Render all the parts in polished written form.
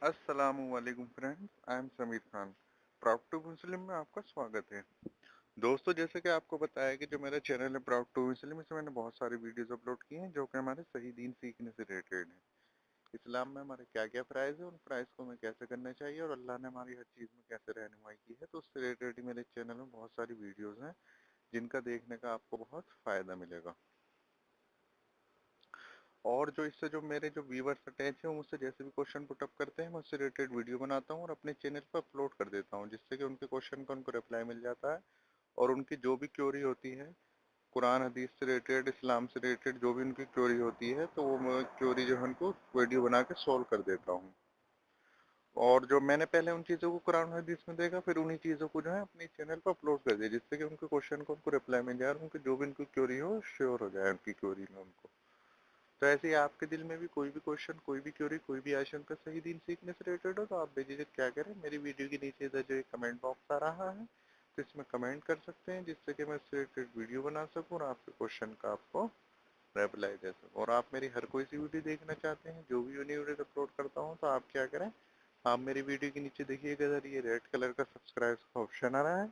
अस्सलामुअलैकुम friends, I am Sameer Khan. Proud to Muslim में आपका स्वागत है। दोस्तों, जैसे कि आपको बताया कि जो मेरा चैनल है प्राउड टू मुस्लिम, इसमें मैंने बहुत सारी वीडियोस अपलोड की हैं जो कि हमारे सही दीन सीखने से रिलेटेड हैं। इस्लाम में हमारे क्या क्या फ़राइज़ है, उन फ़राइज़ को हमें कैसे करना चाहिए और अल्लाह ने हमारी हर चीज़ में कैसे रहनुमाई की है, तो उससे रिलेटेड ही मेरे चैनल में बहुत सारी वीडियोज़ हैं जिनका देखने का आपको बहुत फ़ायदा मिलेगा। और जो इससे जो मेरे जो व्यूवर्स अटैच हैं, वो मुझसे जैसे भी क्वेश्चन पुट अप करते हैं, मैं उससे रिलेटेड वीडियो बनाता हूँ और अपने चैनल पर अपलोड कर देता हूँ, जिससे कि उनके क्वेश्चन का उनको रिप्लाई मिल जाता है। और उनकी जो भी क्वेरी होती है, कुरान हदीस से रिलेटेड, इस्लाम से रिलेटेड जो भी उनकी क्वेरी होती है, तो वो मैं क्वेरी जो है उनको वीडियो बना के सोल्व कर देता हूँ। और जो मैंने पहले उन चीज़ों को कुरान हदीस में देखा, फिर उन्हीं चीज़ों को जो है अपने चैनल पर अपलोड कर दिया, जिससे कि उनके क्वेश्चन को उनको रिप्लाई मिल जाए और उनकी जो भी उनकी क्वेरी हो श्योर हो जाए उनकी क्वेरी में उनको। तो ऐसे ही आपके दिल में भी कोई भी क्वेश्चन, कोई भी क्वेरी, कोई भी आशंका सही दीन सीखने से रिलेटेड हो, तो आप बेझिझक क्या करें, मेरी वीडियो के नीचे इधर जो एक कमेंट बॉक्स आ रहा है, तो इसमें कमेंट कर सकते हैं, जिससे कि मैं इससे रिलेटेड वीडियो बना सकूँ और आपके क्वेश्चन का आपको रिप्लाई दे सकूँ। और आप मेरी हर कोई सी वीडियो देखना चाहते हैं, जो भी न्यू वीडियो अपलोड करता हूँ, तो आप क्या करें, आप मेरी वीडियो के नीचे देखिएगा, इधर ये रेड कलर का सब्सक्राइब का ऑप्शन आ रहा है,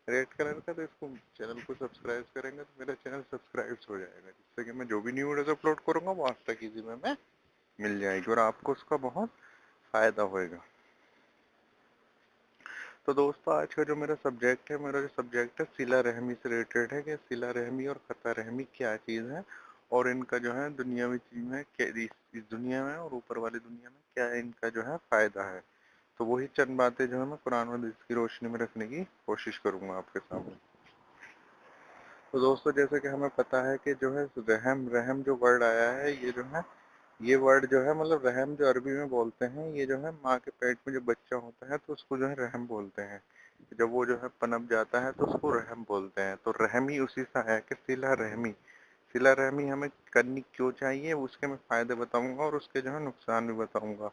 रेड कलर का, तो इसको चैनल को सब्सक्राइब करेंगे तो मेरा चैनल सब्सक्राइब हो जाएगा, जिससे कि मैं जो भी न्यू वीडियोस अपलोड करूंगा वो आप तक इजी में मैं मिल जाएगी और आपको उसका बहुत फायदा होएगा। तो दोस्तों, आज का जो मेरा सब्जेक्ट है, मेरा जो सब्जेक्ट है सिला रहमी से रिलेटेड है कि सिला रहमी और क़ता रहमी क्या चीज़ है और इनका जो है दुनियावी चीज़ में इस दुनिया में और ऊपर वाली दुनिया में क्या इनका जो है फायदा है। तो वही चंद बातें जो है मैं कुरान और हदीस की रोशनी में रखने की कोशिश करूंगा आपके सामने। तो दोस्तों, जैसे कि हमें पता है कि जो है रहम रहम जो वर्ड आया है, ये जो है, ये वर्ड जो है मतलब रहम जो अरबी में बोलते हैं, ये जो है माँ के पेट में जो बच्चा होता है तो उसको जो है रहम बोलते हैं। जब वो जो है पनप जाता है तो उसको रहम बोलते हैं। तो रहम ही उसी से है कि सिला रहमी। सिला रहमी हमें करनी क्यों चाहिए, उसके मैं फायदे बताऊंगा और उसके जो है नुकसान भी बताऊंगा।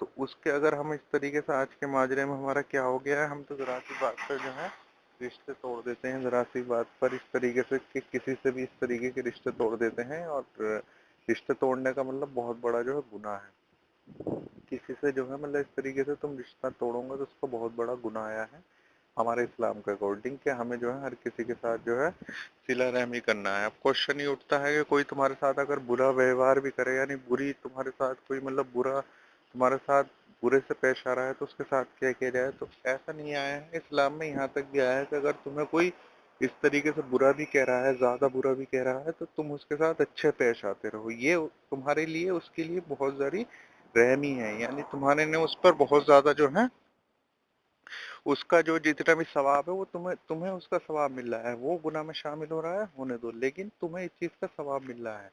तो उसके अगर हम इस तरीके से आज के माजरे में हमारा क्या हो गया है, हम तो जरा सी बात पर जो है रिश्ते तोड़ देते हैं, जरा सी बात पर इस तरीके से कि किसी से भी इस तरीके के रिश्ते तोड़ देते हैं। और रिश्ते तोड़ने का मतलब बहुत बड़ा जो है गुनाह है। किसी से जो है मतलब इस तरीके से तुम रिश्ता तोड़ोगे तो उसको बहुत बड़ा गुनाह आया है हमारे इस्लाम के अकॉर्डिंग, कि हमें जो है हर किसी के साथ जो है सिला रहमी करना है। अब क्वेश्चन ये उठता है कि कोई तुम्हारे साथ अगर बुरा व्यवहार भी करे, यानी बुरी तुम्हारे साथ कोई मतलब बुरा तुम्हारे साथ बुरे से पेश आ रहा है, तो उसके साथ क्या किया जाए। तो ऐसा नहीं आया है इस्लाम में, यहाँ तक भी आया है कि अगर तुम्हें कोई इस तरीके से बुरा भी कह रहा है, ज्यादा बुरा भी कह रहा है, तो तुम उसके साथ अच्छे पेश आते रहो। ये तुम्हारे लिए उसके लिए बहुत सारी रहमी है, यानी तुम्हारे ने उस पर बहुत ज्यादा जो है उसका जो जितना भी सवाब है वो तुम्हें तुम्हें उसका सवाब मिल रहा है। वो गुनाह में शामिल हो रहा है, होने दो, लेकिन तुम्हें इस चीज का सवाब मिल रहा है।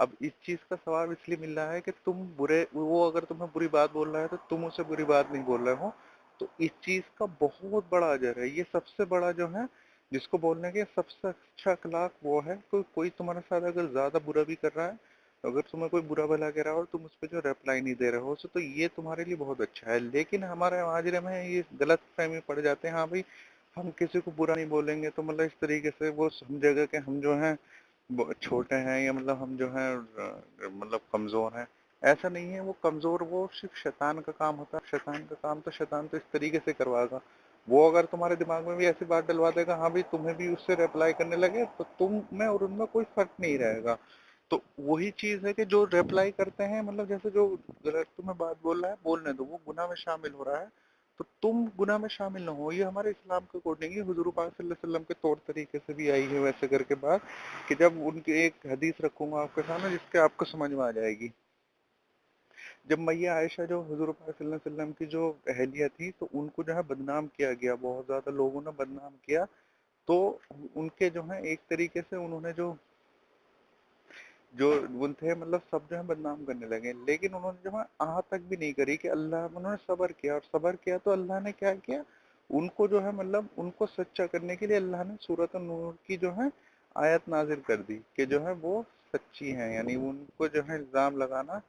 अब इस चीज का सवाब इसलिए मिल रहा है कि तुम बुरे, वो अगर तुम्हें बुरी बात बोल रहा है तो तुम उसे बुरी बात नहीं बोल रहे हो। तो इस चीज का बहुत बड़ा अजर है। ये सबसे बड़ा जो है, जिसको बोलने के सबसे अच्छा अखलाक वो है, कोई तुम्हारे साथ अगर ज्यादा बुरा भी कर रहा है, अगर तुम्हें कोई बुरा भला कह रहा हो और तुम उस पर जो रिप्लाई नहीं दे रहे हो, तो ये तुम्हारे लिए बहुत अच्छा है। लेकिन हमारे माजरे में ये गलत फहमी पड़ जाते हैं, हाँ भाई हम किसी को बुरा नहीं बोलेंगे, तो मतलब इस तरीके से वो समझेगा कि हम जो है छोटे हैं, या मतलब हम जो है मतलब कमजोर हैं। ऐसा नहीं है, वो कमजोर वो सिर्फ शैतान का काम होता है। शैतान का काम तो शैतान तो इस तरीके से करवाएगा, वो अगर तुम्हारे दिमाग में भी ऐसी बात डलवा देगा, हाँ भाई तुम्हें भी उससे रिप्लाई करने लगे, तो तुम में और उनमें कोई फर्क नहीं रहेगा। तो वही चीज है कि जो रिप्लाई करते हैं, मतलब जैसे जो गलत तुम्हें बात बोल रहा है बोलने दो, वो गुनाह में शामिल हो रहा है, तो तुम गुनाह में शामिल ना हो। ये हमारे इस्लाम के अकॉर्डिंग ही हुजूर पाक सल्लल्लाहु अलैहि वसल्लम के तौर तरीके से भी आई है वैसे करके बात, कि जब उनकी एक हदीस रखूंगा आपके सामने जिसके आपको समझ में आ जाएगी। जब मैया आयशा जो हुजूर पाक सल्लल्लाहु अलैहि वसल्लम की जो अहलिया थी, तो उनको जो है बदनाम किया गया, बहुत ज्यादा लोगों ने बदनाम किया। तो उनके जो है एक तरीके से उन्होंने जो जो उन थे मतलब सब जो है बदनाम करने लगे, लेकिन उन्होंने जो है आह तक भी नहीं करी कि अल्लाह, उन्होंने सब्र किया, और सब्र किया तो अल्लाह ने क्या किया, उनको जो है मतलब उनको सच्चा करने के लिए अल्लाह ने सूरत नूर की जो है आयत नाजिल कर दी कि जो है वो सच्ची है, यानी उनको जो है इल्जाम लगाना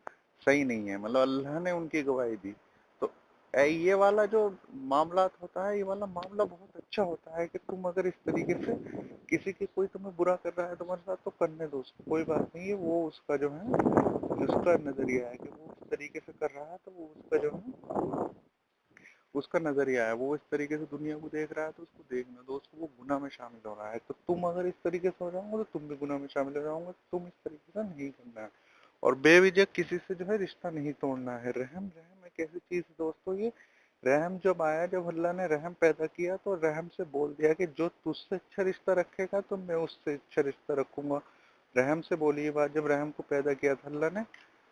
सही नहीं है, मतलब अल्लाह ने उनकी गवाही दी। तो ये वाला जो मामला होता है, ये वाला मामला बहुत अच्छा होता है कि तुम अगर इस तरीके से किसी की, कोई तुम्हें बुरा कर रहा है तुम्हारे साथ, तो करने दो उसको, कोई बात नहीं है। वो उसका जो है उसका नजरिया है कि वो उस तरीके से कर रहा है, तो वो उसका जो है उसका नजरिया है, वो इस तरीके से दुनिया को देख रहा है, तो उसको देखना दो, उसको वो गुनाह में शामिल हो रहा है। तो तुम अगर इस तरीके से हो जाओगे तो तुम भी गुनाह में शामिल हो जाओगे। तुम इस तरीके से नहीं करना है। और बेवजह किसी से जो है रिश्ता नहीं तोड़ना है। रहम रहम एक ऐसी चीज है दोस्तों, ये रहम जब आया, जब अल्लाह ने रहम पैदा किया तो रहम से बोल दिया कि जो तुझसे अच्छा रिश्ता रखेगा तो मैं उससे अच्छा रिश्ता रखूंगा। रहम से बोली ये बात जब रहम को पैदा किया था अल्लाह ने,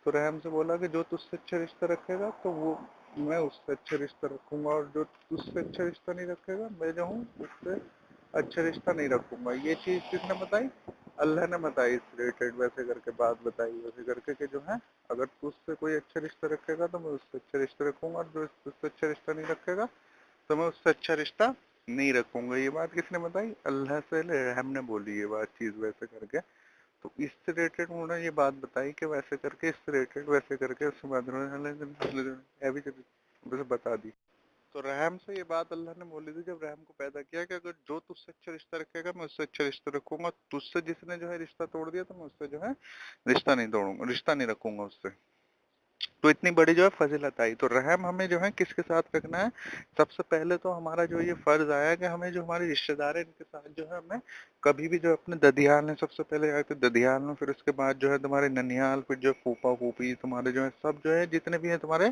तो रहम से बोला कि जो तुझसे अच्छा रिश्ता रखेगा तो वो मैं उससे अच्छा रिश्ता रखूंगा, और जो तुझसे अच्छा रिश्ता नहीं रखेगा मैं जो हूँ उससे अच्छा रिश्ता नहीं रखूंगा। ये चीज किसने बताई? अल्लाह ने बताई। इस रिलेटेड वैसे करके बात बताई, वैसे करके कि जो है अगर तुझसे कोई अच्छा रिश्ता रखेगा तो मैं उससे अच्छा रिश्ता रखूंगा, और जो तुझसे अच्छा रिश्ता नहीं रखेगा तो मैं उससे अच्छा रिश्ता नहीं रखूंगा। ये बात किसने बताई? अल्लाह से रहम ने बोली ये बात चीज वैसे करके। तो इससे रिलेटेड उन्होंने ये बात बताई कि वैसे करके, इससे रिलेटेड वैसे करके, उसके बाद उन्होंने भी वैसे बता दी। तो रहम से ये बात अल्लाह ने बोली थी जब रहम को पैदा किया कि अगर जो तुझसे अच्छा रिश्ता रखेगा मैं उससे अच्छा रिश्ता रखूंगा, तुझसे जिसने जो है रिश्ता तोड़ दिया तो मैं उससे जो है रिश्ता नहीं तोड़ूंगा, रिश्ता नहीं रखूंगा उससे। तो इतनी बड़ी जो है फजीलत आई। तो रहम हमें जो है किसके साथ रखना है? सबसे पहले तो हमारा जो ये फर्ज आया कि हमें जो हमारे रिश्तेदार है इनके साथ जो है हमें कभी भी, जो अपने ददियाल है, सबसे पहले आए थे ददियाल में, फिर उसके बाद जो है तुम्हारे ननियाल, फिर जो फूफा फूफी तुम्हारे जो है सब जो है जितने भी हैं तुम्हारे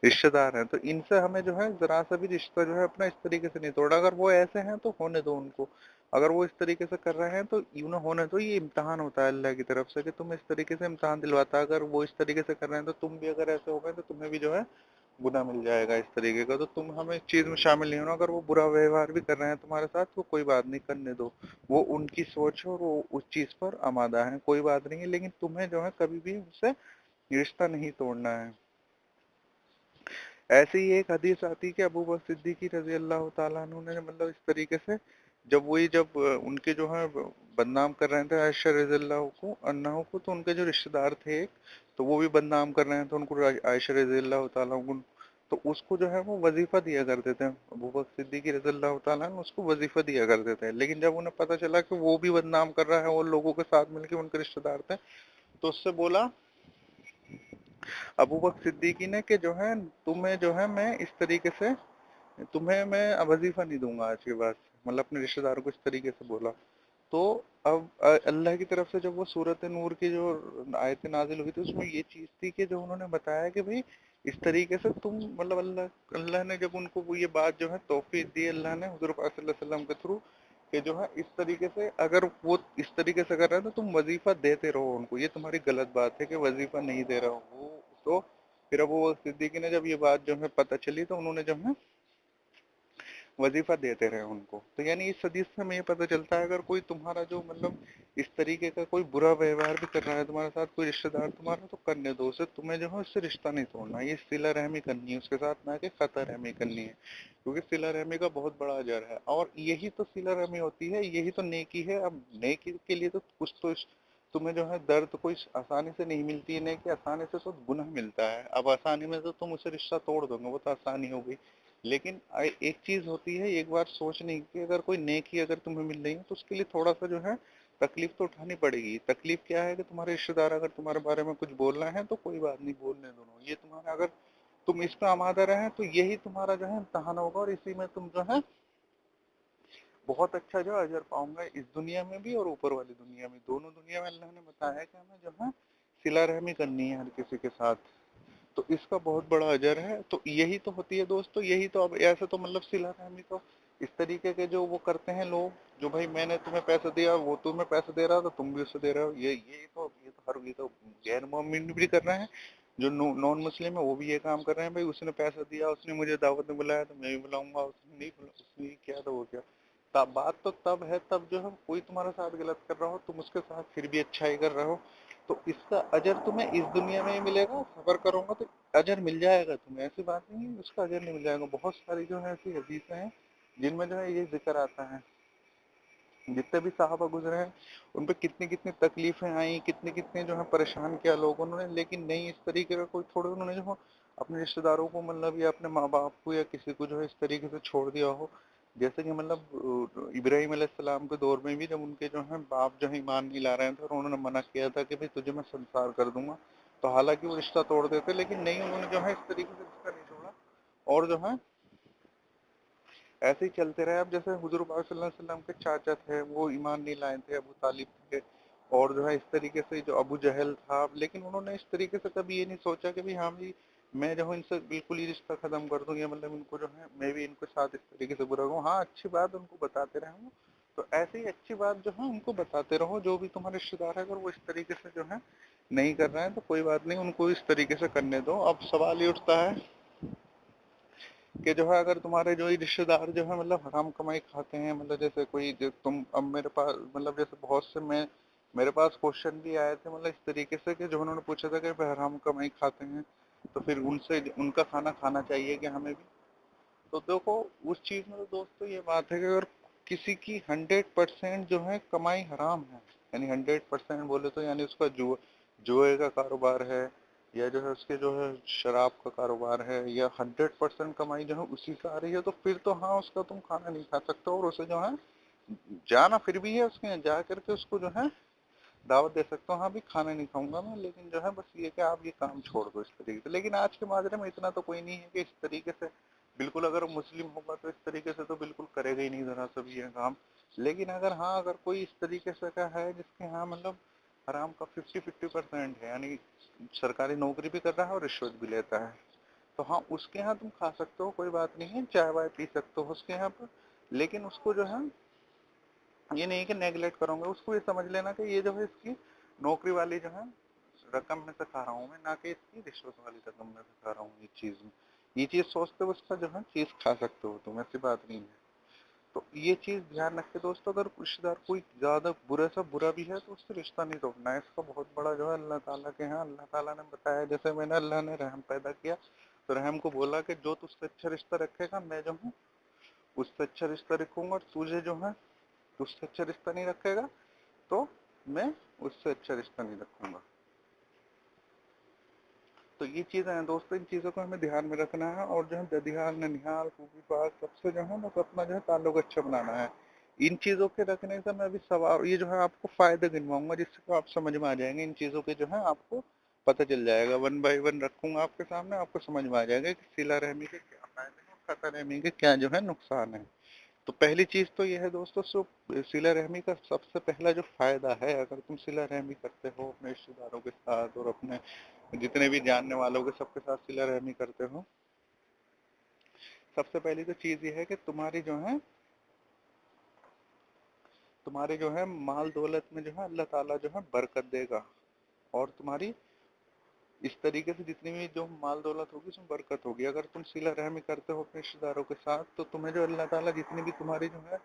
रिश्तेदार हैं, तो इनसे हमें जो है जरा सा भी रिश्ता जो है अपना इस तरीके से नहीं तोड़ा। अगर वो ऐसे हैं तो होने दो उनको, अगर वो इस तरीके से कर रहे हैं तो यूं ना होने दो। ये इम्तिहान होता है अल्लाह की तरफ से कि तुम इस तरीके से इम्तिहान दिलवाता है। अगर वो इस तरीके से कर रहे हैं तो तुम भी अगर ऐसे हो गए तो तुम्हें भी जो है गुनाह मिल जाएगा इस तरीके का। तो तुम हमें इस चीज में शामिल नहीं होना। अगर वो बुरा व्यवहार भी कर रहे हैं तुम्हारे साथ तो कोई बात नहीं, करने दो, वो उनकी सोच है और वो उस चीज पर आमादा है, कोई बात नहीं है। लेकिन तुम्हें जो है कभी भी उनसे रिश्ता नहीं तोड़ना है। ऐसे ही एक हदीस आती है कि अबू बकर सिद्दीकी रजी अल्लाह ताला अन्हु ने मतलब इस तरीके से जब उनके जो है बदनाम कर रहे थे आयशा रजी अल्लाह को अन्हा को, तो उनके जो रिश्तेदार थे एक, तो वो भी बदनाम कर रहे थे उनको, आयशा रजी अल्लाह ताला को। तो उसको जो है वो वजीफा दिया करते थे, अबू बकर सिद्दीकी रजी अल्लाह ताला अन्हु उसको वजीफा दिया करते थे। लेकिन जब उन्हें पता चला कि वो भी बदनाम कर रहा है और लोगों के साथ मिलकर, उनके रिश्तेदार थे, तो उससे बोला अबू बकर सिद्दीकी ने कि जो है तुम्हें जो है मैं इस तरीके से, तुम्हें मैं वजीफा नहीं दूंगा आज के बाद से, मतलब अपने रिश्तेदारों को इस तरीके से बोला। तो अब अल्लाह की तरफ से जब वो सूरत नूर की जो आयतें नाजिल हुई थी उसमें ये चीज थी कि जो उन्होंने बताया कि भाई इस तरीके से तुम, मतलब अल्लाह अल्लाह ने जब उनको वो ये बात जो है तौफीक दी अल्लाह ने हुजूर पाक सल्लल्लाहु अलैहि वसल्लम के थ्रू, कि जो है इस तरीके से अगर वो इस तरीके से कर रहे हैं तो तुम वजीफा देते रहो उनको, ये तुम्हारी गलत बात है कि वजीफा नहीं दे रहा हो वो। तो फिर अब वो सिद्दीकी ने जब ये बात जो है पता चली तो उन्होंने जो है वजीफा देते रहे उनको। तो यानी इस हदीस से हमें ये पता चलता है अगर कोई तुम्हारा जो मतलब इस तरीके का कोई बुरा व्यवहार भी कर रहा है तुम्हारे साथ, कोई रिश्तेदार तुम्हारा, तो करने दो उसे, तुम्हें जो है उससे रिश्ता नहीं तोड़ना, ये सिला रहमी करनी है उसके साथ, ना कि खता रहमी करनी है। क्योंकि सिला रहमी का बहुत बड़ा अजर है, और यही तो सिला रहमी होती है, यही तो नेकी है। अब नेकी के लिए तो कुछ तो तुम्हें जो है दर्द कोई आसानी से नहीं मिलती है, नेकी आसानी से तो गुनाह मिलता है। अब आसानी में तो तुम उसे रिश्ता तोड़ दोगे, वो तो आसानी हो गई। लेकिन एक चीज होती है, एक बार सोचने की, अगर कोई नेकी अगर तुम्हें मिल रही है तो उसके लिए थोड़ा सा जो है तकलीफ तो उठानी पड़ेगी। तकलीफ क्या है कि तुम्हारे रिश्तेदार अगर तुम्हारे बारे में कुछ बोलना है तो कोई बात नहीं, बोलने दोनों, ये तुम्हारा, अगर तुम इस पे आमादा रहे तो यही तुम्हारा जो है इम्तहान होगा, और इसी में तुम जो है बहुत अच्छा जो है अजर पाऊंगा, इस दुनिया में भी और ऊपर वाली दुनिया में, दोनों दुनिया में। अल्लाह ने बताया है कि हमें जो है सिला रहमी करनी है हर किसी के साथ, तो इसका बहुत बड़ा अजर है। तो यही तो होती है दोस्तों, यही तो। अब ऐसे तो मतलब सिला रहमी तो इस तरीके के जो वो करते हैं लोग, जो भाई मैंने तुम्हें पैसा दिया, वो तुम्हें पैसा दे रहा तो तुम भी उससे दे रहे हो, ये तो हर, ये तो गैर मोमिन भी कर रहे हैं, जो नॉन मुस्लिम है वो भी ये काम कर रहे हैं। भाई उसने पैसा दिया, उसने मुझे दावत में बुलाया तो मैं भी बुलाऊंगा, उसने नहीं बुला, उसने किया तो वो क्या। तब बात तो तब है, तब जो है कोई तुम्हारे साथ गलत कर रहा हो, तुम उसके साथ फिर भी अच्छाई कर रहे हो, तो इसका अजर तुम्हें इस दुनिया में ही मिलेगा। सबर करोगे तो अजर मिल जाएगा तुम्हें, ऐसी बात नहीं है उसका अजर नहीं मिल जाएगा। बहुत सारी जो है ऐसी हदीसें हैं जिनमें जो है ये जिक्र आता है, जितने भी साहबा गुजरे हैं उन पे कितनी कितनी तकलीफें आई, कितने कितने जो है परेशान किया लोगों ने, लेकिन नहीं इस तरीके का कोई, थोड़े उन्होंने जो अपने रिश्तेदारों को मतलब या अपने माँ बाप को या किसी को जो है इस तरीके से छोड़ दिया हो। जैसे कि मतलब इब्राहिम अलैहिस्सलाम के दौर में भी जब उनके जो है बाप जो है ईमान नहीं ला रहे थे और उन्होंने मना किया था कि भाई तुझे मैं संसार कर दूंगा, तो हालांकि वो रिश्ता तोड़ देते, लेकिन नहीं, उन्होंने जो है इस तरीके से रिश्ता नहीं छोड़ा, और जो है ऐसे ही चलते रहे। अब जैसे हुजूर पाक सल्लल्लाहु अलैहि वसल्लम के चाचा थे, वो ईमान नहीं लाए थे, अबू तालिब थे, और जो है इस तरीके से जो अबू जहल था, लेकिन उन्होंने इस तरीके से कभी ये नहीं सोचा कि भाई हाँ भाई मैं जो हूँ इनसे बिल्कुल ही रिश्ता खत्म कर दूं, या मतलब इनको जो है मैं भी इनके साथ इस तरीके से बुरा रहूं। हाँ, अच्छी बात उनको बताते रहे हूँ, तो ऐसे ही अच्छी बात जो है उनको बताते रहो। जो भी तुम्हारे रिश्तेदार है, अगर वो इस तरीके से जो है नहीं कर रहे हैं तो कोई बात नहीं, उनको इस तरीके से करने दो। अब सवाल ये उठता है कि जो है अगर तुम्हारे जो ही रिश्तेदार जो है मतलब हराम कमाई खाते हैं, मतलब जैसे कोई जो तुम, अब मेरे पास मतलब जैसे बहुत से मैं मेरे पास क्वेश्चन भी आए थे मतलब इस तरीके से कि जो उन्होंने पूछा था कि भाई हराम कमाई खाते हैं तो फिर उनसे उनका खाना खाना चाहिए कि हमें भी। तो देखो उस चीज में तो दोस्तों ये बात है कि अगर किसी की 100% जो है कमाई हराम है, यानी 100% बोले तो यानी उसका जुए का कारोबार है, या जो है उसके जो है शराब का कारोबार है, या 100% कमाई जो है उसी से आ रही है, तो फिर तो हाँ उसका तुम खाना नहीं खा सकते। और उसे जो है जाना फिर भी है उसके यहाँ, जा करके उसको जो है दावत दे सकता हूँ, हाँ भी खाना नहीं खाऊंगा मैं, लेकिन जो है बस ये कि आप ये काम छोड़ दो इस तरीके से। लेकिन आज के माजरे में इतना तो कोई नहीं है कि इस तरीके से बिल्कुल, अगर मुस्लिम होगा तो इस तरीके से तो बिल्कुल करेगा ही नहीं जरा सा भी ये काम। लेकिन अगर हाँ अगर कोई इस तरीके से का है जिसके यहाँ मतलब हराम का 50-50% है, यानी सरकारी नौकरी भी कर रहा है और रिश्वत भी लेता है, तो हाँ उसके यहाँ तुम खा सकते हो, कोई बात नहीं है, चाय वाय पी सकते हो उसके यहाँ पर। लेकिन उसको जो है ये नहीं कि नेगलेक्ट करूंगा, उसको ये समझ लेना कि ये जो है इसकी नौकरी वाली जो है रकम में से खा रहा हूँ मैं, ना कि इसकी रिश्वत वाली रकम में से खा रहा हूँ। ये चीज में ये चीज सोचते हुए उसका जो है चीज खा सकते हो तुम, ऐसी बात नहीं है। तो ये चीज ध्यान रख के दोस्तों, अगर रिश्तेदार कोई ज्यादा बुरा सा बुरा भी है तो उससे रिश्ता नहीं तोड़ना है। इसका बहुत बड़ा जो है अल्लाह ताला के यहाँ, अल्लाह ताला ने बताया, जैसे मैंने अल्लाह ने रहम पैदा किया तो रहम को बोला कि जो तुझसे अच्छा रिश्ता रखेगा मैं जो हूँ उससे अच्छा रिश्ता रखूंगा, और तुझे जो है उससे अच्छा रिश्ता नहीं रखेगा तो मैं उससे अच्छा रिश्ता नहीं रखूंगा। तो ये चीजें हैं दोस्तों, इन चीजों को हमें ध्यान में रखना है, और जो है ददियाल ननिहाल फूफी पास सबसे जो है बस अपना जो है ताल्लुक अच्छा बनाना है। इन चीजों के रखने से मैं अभी सवाल ये जो है आपको फायदे गिनवाऊंगा जिससे आप समझ में आ जाएंगे, इन चीजों के जो है आपको पता चल जाएगा, वन बाय वन रखूंगा आपके सामने, आपको समझ में आ जाएगा कि सिला रहमी के क्या फायदे हैं और खता रहमी के क्या जो है नुकसान है। तो पहली चीज तो ये है दोस्तों, सो सिला रहमी का सबसे पहला जो फायदा है, अगर तुम सिला रहमी करते हो अपने रिश्तेदारों के साथ और अपने जितने भी जानने वालों के सबके साथ सिला रहमी करते हो, सबसे पहली तो चीज ये है कि तुम्हारी जो है तुम्हारे जो है माल दौलत में जो है अल्लाह ताला जो है बरकत देगा, और तुम्हारी इस तरीके से जितनी भी जो माल दौलत होगी उसमें बरकत होगी। अगर तुम सिला रहमी करते हो अपने रिश्तेदारों के साथ तो तुम्हें जो अल्लाह ताला जितनी भी तुम्हारी जो है,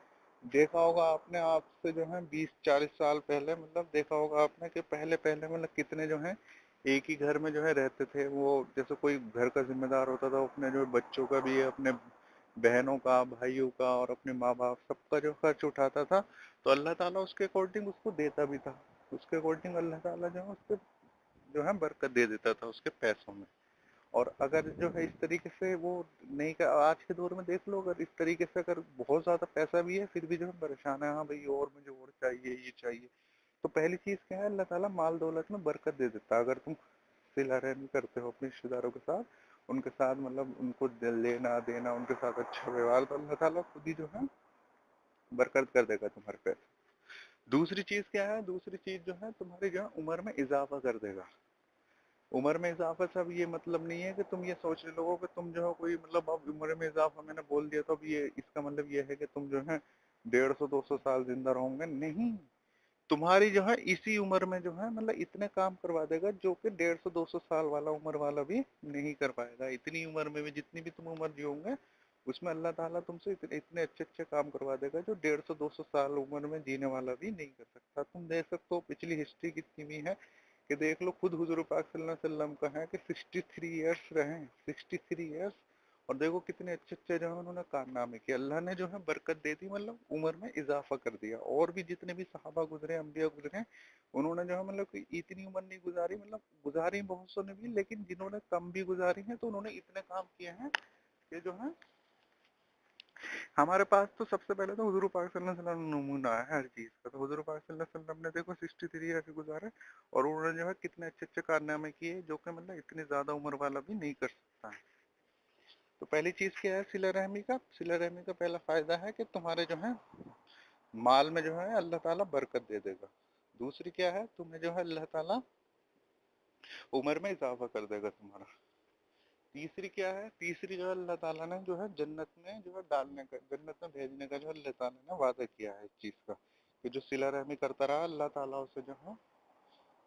देखा होगा आपने आप से जो है 20-40 साल पहले, मतलब देखा होगा आपने कि पहले पहले मतलब कितने जो है एक ही घर में जो है रहते थे, वो जैसे कोई घर का जिम्मेदार होता था अपने जो बच्चों का भी है, अपने बहनों का, भाइयों का, और अपने माँ बाप सबका जो खर्च उठाता था, तो अल्लाह ताला उसके अकॉर्डिंग उसको देता भी था। उसके अकॉर्डिंग अल्लाह ताला जो है उसको जो है बरकत दे देता था उसके पैसों में। और अगर जो है इस तरीके से वो नहीं कर, आज के दौर में देख लो, अगर इस तरीके से अगर बहुत ज्यादा पैसा भी है फिर भी जो है परेशान है, हाँ भाई और मुझे और चाहिए, ये चाहिए, तो पहली चीज क्या है, अल्लाह ताला माल दौलत में बरकत दे देता है। अगर तुम सिला रहमी करते हो अपने रिश्तेदारों के साथ, उनके साथ मतलब उनको लेना देना, उनके साथ अच्छा व्यवहार, तो अल्लाह ताला खुद ही जो है बरकत कर देगा तुम्हारे पैसे। दूसरी चीज क्या है, दूसरी चीज जो है तुम्हारी जो है उम्र में इजाफा कर देगा। उम्र में इजाफा से अब ये मतलब नहीं है कि तुम ये सोच रहे लोगो कि तुम जो है कोई मतलब अब उम्र में इजाफा मैंने बोल दिया तो अब ये इसका मतलब ये है कि तुम जो है 150-200 साल जिंदा रहोगे, नहीं। तुम्हारी जो है इसी उम्र में जो है मतलब इतने काम करवा देगा जो कि 150-200 साल वाला उम्र वाला भी नहीं कर पाएगा। इतनी उम्र में भी जितनी भी तुम उम्र जियोगे उसमें अल्लाह ताला तुमसे इतने इतने अच्छे अच्छे काम करवा देगा जो 150-200 साल उम्र में जीने वाला भी नहीं कर सकता। तुम देख सकते हो पिछली हिस्ट्री कितनी भी है, कि देख लो खुद हुजूर पाक सल्लल्लाहु अलैहि वसल्लम का है कि 63 ईयर्स रहे, 63 ईयर्स, और देखो कितने अच्छे अच्छे जो है उन्होंने कारनामे किए, अल्लाह ने जो है बरकत दे दी, मतलब उम्र में इजाफा कर दिया। और भी जितने भी सहाबा गुजरे, अम्बिया गुजरे, उन्होंने जो है मतलब कि इतनी उम्र नहीं गुजारी, मतलब गुजारी बहुत सौ ने भी, लेकिन जिन्होंने कम भी गुजारी है तो उन्होंने इतने काम किए हैं कि जो है हमारे पास तो सबसे पहले तो हुजूर पाक सल्लल्लाहु अलैहि वसल्लम नमूना है हर चीज का। तो हुजूर पाक सल्लल्लाहु अलैहि वसल्लम ने देखो 63 ईयर गुजारे, और उन्होंने जो है कितने अच्छे अच्छे कारनामे किए जो कि मतलब इतनी ज्यादा उम्र वाला भी नहीं कर सकता है। तो पहली चीज क्या है सिला रहमी का? सिला रहमी का पहला फायदा है कि तुम्हारे जो है माल में जो है अल्लाह ताला बरकत दे देगा। दूसरी क्या है, तुम्हें जो है अल्लाह ताला उम्र में इजाफा कर देगा तुम्हारा। तीसरी क्या है, तीसरी जो है अल्लाह ताला ने जो है जन्नत में जो है डालने का, जन्नत में भेजने का जो अल्लाह ताला ने वादा किया है इस चीज का, कि जो सिला रहमी करता रहा अल्लाह ताला उसे जो है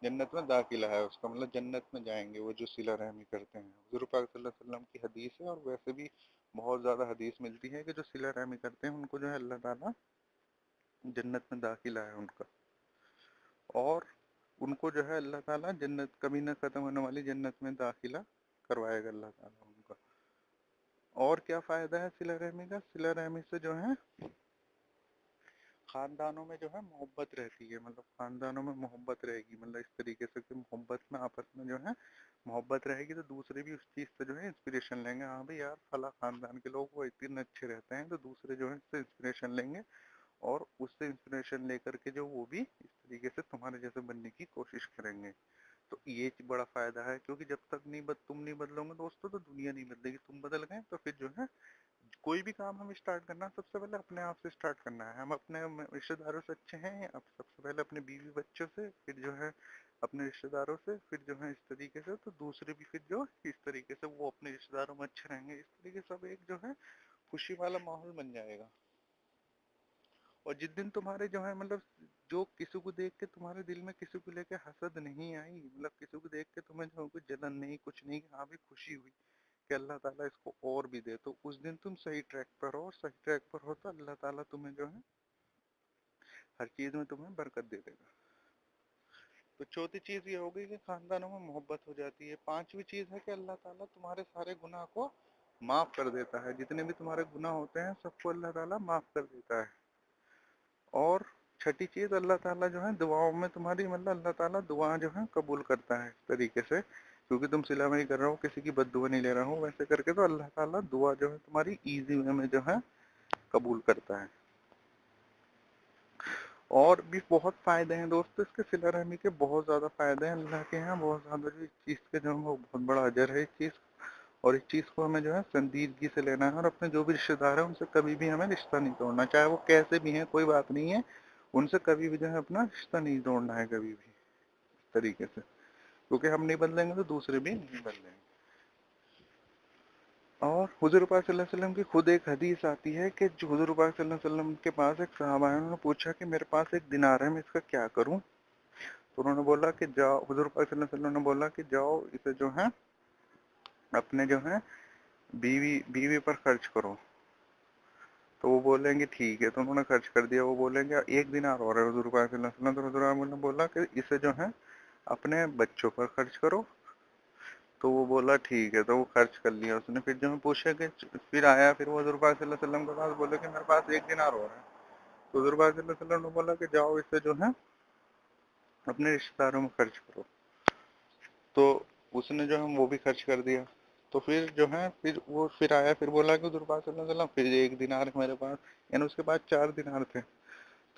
जन्नत में दाखिला है उसका, मतलब जन्नत में जाएंगे वो जो सिला रहमी करते हैं। हुज़ूर पाक सल्लल्लाहु अलैहि वसल्लम की हदीस है, और वैसे भी बहुत ज्यादा हदीस मिलती है कि जो सिला रहमी करते हैं उनको जो है अल्लाह ताला जन्नत में दाखिला है उनका, और उनको जो है अल्लाह ताला जन्नत कभी न खत्म होने वाली जन्नत में दाखिला करवाएगा अल्लाह ताला उनका। और क्या फायदा है सिला रहमी का? सिला रहमी से जो है खानदानों में जो है मोहब्बत रहती है, मतलब खानदानों में मोहब्बत रहेगी, मतलब इस तरीके से कि मोहब्बत में आपस में जो है मोहब्बत रहेगी, तो दूसरे भी उस चीज़ से जो है इंस्पिरेशन लेंगे, हाँ भाई यार फला खानदान के लोग वो इतने अच्छे रहते हैं, तो दूसरे जो है इससे इंस्पिरेशन लेंगे, और उससे इंस्पिरेशन लेकर के जो वो भी इस तरीके से तुम्हारे जैसे बनने की कोशिश करेंगे। तो ये बड़ा फायदा है, क्योंकि जब तक तुम नहीं बदलोगे दोस्तों, तो दुनिया नहीं बदलेगी। तुम बदल गए तो फिर जो है कोई भी काम हमें स्टार्ट करना है, सबसे पहले अपने आप से स्टार्ट करना है। हम अपने रिश्तेदारों से अच्छे हैं, अब सबसे पहले अपने बीवी बच्चों से, फिर जो है अपने रिश्तेदारों से, फिर जो है इस तरीके से, तो दूसरे भी फिर जो इस तरीके से वो अपने रिश्तेदारों में अच्छे रहेंगे, इस तरीके से सब एक जो है खुशी वाला माहौल बन जाएगा। और जिस दिन तुम्हारे जो है मतलब जो किसी को देख के तुम्हारे दिल में किसी को लेके हसद नहीं आई, मतलब किसी को देख के तुम्हें जो है कुछ जलन नहीं, कुछ नहीं, हाँ भी खुशी हुई कि अल्लाह ताला इसको और भी दे, तो उस दिन तुम सही ट्रैक पर हो, और सही ट्रैक पर हो तो अल्लाह ताला तुम्हें जो है हर चीज में तुम्हें बरकत दे देगा। तो चौथी चीज ये हो गई कि खानदानों में मोहब्बत हो जाती है। पांचवी चीज है कि अल्लाह ताला तुम्हारे सारे गुनाह को माफ कर देता है, जितने भी तुम्हारे गुनाह होते हैं सबको अल्लाह ताला माफ कर देता है। और छठी चीज, अल्लाह ताला जो है दुआओं में तुम्हारी, मतलब अल्लाह ताला दुआ जो है कबूल करता है इस तरीके से, क्योंकि तुम सिला नहीं कर रहे हो, किसी की बद्दुआ नहीं ले रहे हो, वैसे करके तो अल्लाह ताला दुआ जो है तुम्हारी इजी वे में जो है कबूल करता है। और भी बहुत फायदे हैं दोस्तों इसके, सिला रहमी के बहुत ज्यादा फायदे हैं अल्लाह के यहाँ, बहुत ज्यादा जो इस चीज के जो है वो बहुत बड़ा अजर है इस चीज। और इस चीज को हमें जो है संजीदगी से लेना है, और अपने जो भी रिश्तेदार है उनसे कभी भी हमें रिश्ता नहीं तोड़ना, चाहे वो कैसे भी हैं कोई बात नहीं है, उनसे कभी भी जो है अपना रिश्ता नहीं तोड़ना है कभी भी इस तरीके से, क्योंकि हम नहीं बदलेंगे तो दूसरे भी नहीं बदलेंगे। और हुजूर पाक सल्लल्लाहु अलैहि वसल्लम की खुद एक हदीस आती है कि जो हुजूर पाक सल्लल्लाहु अलैहि वसल्लम के पास एक सहाबा है, उन्होंने पूछा कि मेरे पास एक दिनार है, मैं इसका क्या करूं? तो उन्होंने बोला कि जाओ, हुजूर पाक सल्लल्लाहु अलैहि वसल्लम ने बोला कि जाओ इसे जो है अपने जो है बीवी बीवी पर खर्च करो। तो वो बोलेंगे ठीक है, तो उन्होंने खर्च कर दिया। वो बोलेंगे एक दिनार और है हुजूर पाक सल्लल्लाहु अलैहि वसल्लम, तो हुजूर पाक ने बोला कि इसे जो है अपने बच्चों पर खर्च करो। तो वो बोला ठीक है, तो वो खर्च कर लिया उसने। फिर जो मैं पूछा कि फिर आया, फिर वो हुजूर पाक सल्लल्लाहु अलैहि वसल्लम के पास, बोले कि मेरे पास एक दिनार और है। तो हुजूर पाक सल्लल्लाहु अलैहि वसल्लम ने बोला कि जाओ इसे जो है अपने रिश्तेदारों में खर्च करो। तो उसने जो है वो भी खर्च कर दिया। तो फिर जो है फिर वो फिर आया, फिर बोला कि हुजूर पाक सल्लल्लाहु अलैहि वसल्लम फिर एक दिनार है मेरे पास, यानी उसके पास 4 दिनार थे।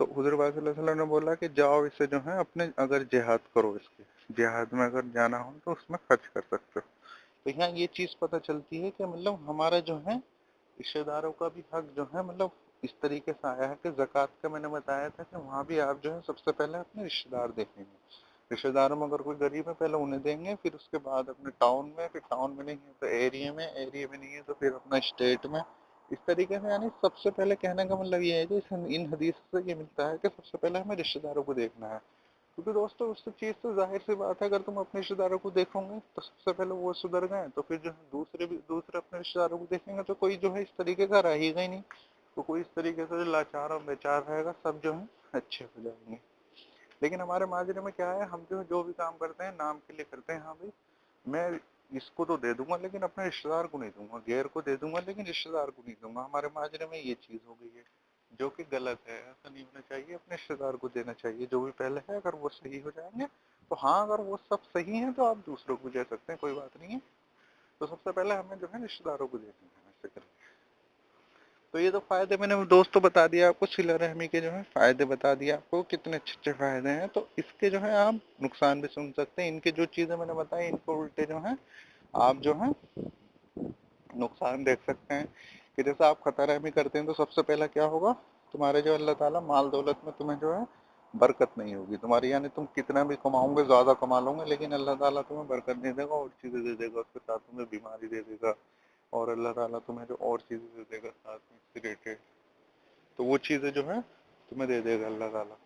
तो हुजूर पाक सल्लल्लाहु अलैहि वसल्लम ने बोला कि जाओ इससे जो है अपने अगर जिहाद करो, इसके जिहाद में अगर जाना हो तो उसमें खर्च कर सकते हो। तो यहाँ ये चीज पता चलती है कि मतलब हमारा जो है रिश्तेदारों का भी हक जो है मतलब इस तरीके से आया है कि ज़कात का मैंने बताया था कि वहाँ भी आप जो है सबसे पहले अपने रिश्तेदार देखेंगे। रिश्तेदारों में अगर कोई गरीब है पहले उन्हें देंगे, फिर उसके बाद अपने टाउन में, फिर टाउन में नहीं है तो एरिया में, एरिया में नहीं है तो फिर अपना स्टेट में। इस तरीके से, यानी सबसे पहले कहने का मतलब ये है कि इन हदीस से ये मिलता है कि सबसे पहले हमें रिश्तेदारों को देखना है। क्योंकि दोस्तों उस चीज तो जाहिर सी बात है, अगर तुम अपने रिश्तेदारों को देखोगे तो सबसे पहले वो सुधर गए, तो फिर जो है दूसरे अपने रिश्तेदारों को देखेंगे तो कोई जो है इस तरीके का रहेगा ही नहीं। तो कोई इस तरीके से जो लाचार और बेचार रहेगा, सब जो है अच्छे हो जाएंगे। लेकिन हमारे माजरे में क्या है, हम जो है जो भी काम करते हैं नाम के लिए करते हैं, हाँ भाई मैं इसको तो दे दूंगा लेकिन अपने रिश्तेदार को नहीं दूंगा, गैर को दे दूंगा लेकिन रिश्तेदार को नहीं दूंगा। हमारे माजरे में ये चीज हो गई है, जो कि गलत है। ऐसा नहीं होना चाहिए, अपने रिश्तेदार को देना चाहिए जो भी पहले है। अगर वो सही हो जाएंगे तो हाँ, अगर वो सब सही है तो आप दूसरों को दे सकते हैं, कोई बात नहीं है। तो सबसे पहले हमें जो है रिश्तेदारों को देना है ऐसे करके। तो ये तो फायदे मैंने दोस्तों बता दिया आपको, सिला रहमी के जो है फायदे बता दिया आपको, कितने अच्छे अच्छे फायदे हैं। तो इसके जो है आप नुकसान भी सुन सकते हैं। इनके जो चीजें मैंने बताई इनको उल्टे जो है आप जो है नुकसान देख सकते हैं कि जैसे आप खता रहमी करते हैं तो सबसे पहला क्या होगा, तुम्हारे जो अल्लाह ताला माल दौलत में तुम्हें जो है बरकत नहीं होगी तुम्हारी, यानी तुम कितना भी कमाओगे, ज़्यादा कमा लोगे, लेकिन अल्लाह ताला तुम्हें बरकत नहीं देगा और चीज़ें दे देगा, उसके साथ तुम्हें बीमारी दे देगा, और अल्लाह ताला तुम्हें जो और चीज़ें दे देगा साथ में रिलेटेड, तो वो चीज़ें जो है तुम्हें दे देगा अल्लाह ताला।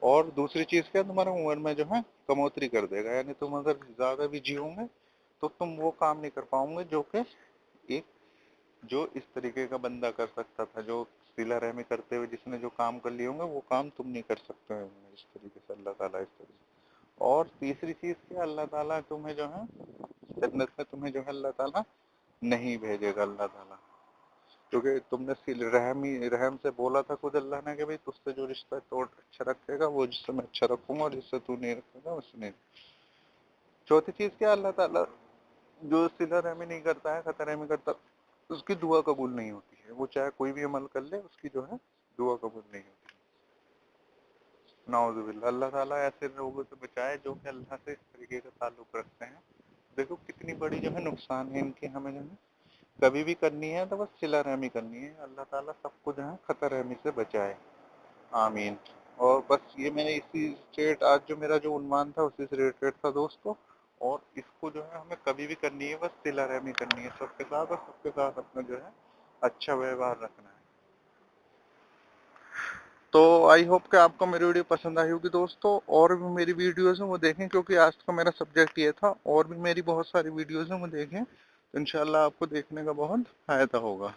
और दूसरी चीज़ क्या, तुम्हारे उम्र में जो है कमौतरी कर देगा, यानी तुम अगर ज़्यादा भी जियोगे तो तुम वो काम नहीं कर पाओगे जो कि एक जो इस तरीके का बंदा कर सकता था, जो सिला रहमी करते हुए जिसने जो काम कर लिए होंगे वो काम तुम नहीं कर सकते होंगे इस तरीके से, अल्लाह ताला इस तरीके से। और तीसरी चीज़ क्या, अल्लाह ताला तुम्हें जो है जन्नत में तुम्हें जो है अल्लाह ताला नहीं भेजेगा अल्लाह ताला, क्योंकि तुमने रहम से बोला था खुद अल्लाह ने कि भाई तुझसे जो रिश्ता तोड़ अच्छा रखेगा वो जिससे मैं अच्छा रखूंगा, और जिससे तू नहीं रखेगा उससे नहीं। चौथी चीज क्या, अल्लाह ताला जो सिला रहमी नहीं करता है, खता रहमी करता, उसकी दुआ कबूल नहीं होती है, वो चाहे कोई भी अमल कर ले उसकी जो है दुआ कबूल नहीं होती। नाउजुबिल्ला, अल्लाह ताला ऐसे लोगों से बचाए जो कि अल्लाह से इस तरीके का ताल्लुक रखते हैं। देखो कितनी बड़ी जो है नुकसान है इनके, हमें जो है कभी भी करनी है तो बस सिला रहमी करनी है, अल्लाह ताला सबको जो है खतर रहमी से बचाए, आमीन। और बस ये मैंने इसी स्टेट आज जो मेरा जो उन्वान था उसी से रिलेटेड था दोस्तों, और इसको जो है हमें कभी भी करनी है, बस सिला रहमी करनी है सबके साथ, और सबके साथ अपना जो है अच्छा व्यवहार रखना है। तो आई होप कि आपको मेरी वीडियो पसंद आई होगी दोस्तों, और भी मेरी वीडियोस हैं वो देखें, क्योंकि आज का मेरा सब्जेक्ट ये था, और भी मेरी बहुत सारी वीडियोस हैं वो देखें, तो इंशाल्लाह आपको देखने का बहुत फायदा होगा।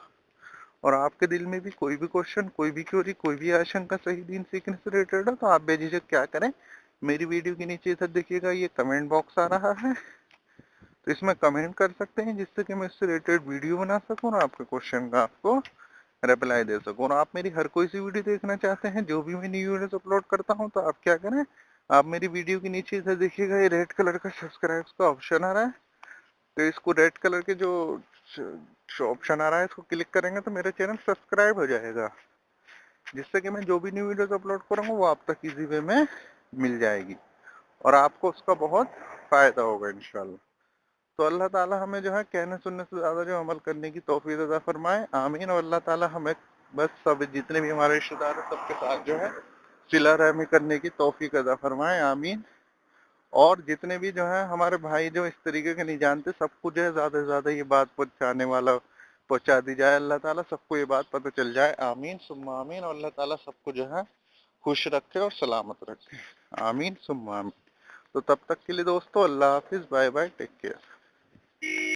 और आपके दिल में भी कोई भी क्वेश्चन, कोई भी क्वेरी, कोई भी आशंका सही दीन सीखने से रिलेटेड हो, तो आप बेझिझक क्या करें, मेरी वीडियो के नीचे इधर देखिएगा ये कमेंट बॉक्स आ रहा है, तो इसमें कमेंट कर सकते हैं, जिससे कि मैं इससे रिलेटेड वीडियो बना सकूं और आपके क्वेश्चन का आपको रिप्लाई दे सकूं। और आप मेरी हर कोई सी वीडियो देखना चाहते हैं, जो भी मैं न्यू वीडियोस अपलोड करता हूं, तो आप क्या करें, आप मेरी वीडियो के नीचे इधर देखिएगा ये रेड कलर का सब्सक्राइब का ऑप्शन आ रहा है, तो इसको रेड कलर के जो ऑप्शन आ रहा है इसको क्लिक करेंगे तो मेरा चैनल सब्सक्राइब हो जाएगा, जिससे कि मैं जो भी न्यू वीडियोस अपलोड करूंगा वो आप तक इजी वे में मिल जाएगी, और आपको उसका बहुत फायदा होगा इंशाल्लाह। तो अल्लाह ताला हमें जो है कहने सुनने से ज़्यादा जो अमल करने की तौफीक अता फरमाए, आमीन। और अल्लाह ताला हमें बस सब जितने भी हमारे रिश्तेदार हैं सबके साथ जो है सिला रहमी करने की तौफीक अता फरमाए, आमीन। और जितने भी जो है हमारे भाई जो इस तरीके के नहीं जानते, सबको जो है ज़्यादा से ज़्यादा ये बात पहुँचाने वाला पहुँचा दी जाए, अल्लाह ताला सबको ये बात पता चल जाए, आमीन सुम्मा आमीन। और अल्लाह ताला सबको जो है खुश रखे और सलामत रखे, आमीन सुम्मा आमीन। तो तब तक के लिए दोस्तों अल्लाह हाफिज़, बाय बाय, टेक केयर।